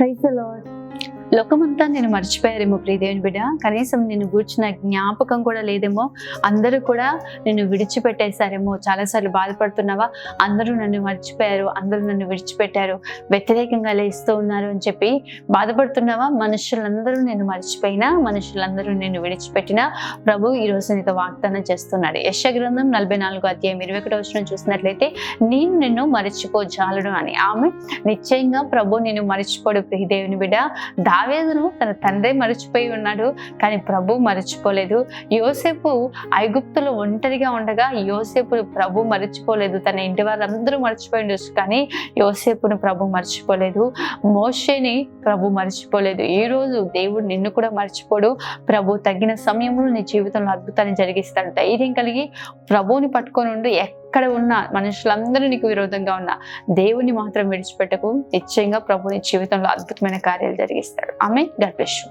Praise the lord. లోకమంతా నేను మర్చిపోయారేమో ప్రియదేవుని బిడ్డ, కనీసం నిన్ను గూర్చిన జ్ఞాపకం కూడా లేదేమో. అందరూ కూడా నిన్ను విడిచిపెట్టేశారేమో. చాలాసార్లు బాధపడుతున్నావా? అందరూ నన్ను మర్చిపోయారు, అందరూ నన్ను విడిచిపెట్టారు, వ్యతిరేకంగా లేస్తూ ఉన్నారు అని చెప్పి బాధపడుతున్నావా? మనుషులందరూ నేను మర్చిపోయినా, మనుషులందరూ నేను విడిచిపెట్టినా ప్రభు ఈ రోజు నీతో వాగ్దానం చేస్తున్నాడు. యెషయా గ్రంథం 44:21 చూసినట్లయితే, నేను నిన్ను మర్చిపోజాలను అని. ఆమె నిశ్చయంగా ప్రభు నిన్ను మర్చిపోడు ప్రియదేవుని బిడ్డ. దావీదును తన తండ్రి మర్చిపోయి ఉన్నాడు, కానీ ప్రభు మర్చిపోలేదు. యోసేపు ఐగుప్తులో ఒంటరిగా ఉండగా యోసేపును ప్రభు మర్చిపోలేదు. తన ఇంటి వారందరూ మర్చిపోయి ఉండొచ్చు, కానీ యోసేపును ప్రభు మర్చిపోలేదు. మోషేని ప్రభు మర్చిపోలేదు. ఈ రోజు దేవుడు నిన్ను కూడా మర్చిపోడు. ప్రభు తగిన సమయంలో నీ జీవితంలో అద్భుతాన్ని జరిగిస్తాడు. ధైర్యం కలిగి ప్రభువుని పట్టుకొని ఉండు. ఎక్కడ ఉన్నా, మనుషులందరూ నీకు విరోధంగా ఉన్నా, దేవుని మాత్రం విడిచిపెట్టకు. నిశ్చయంగా ప్రభు నీ జీవితంలో అద్భుతమైన కార్యాలు జరిగిస్తాడు. ఆమేన్. God bless you.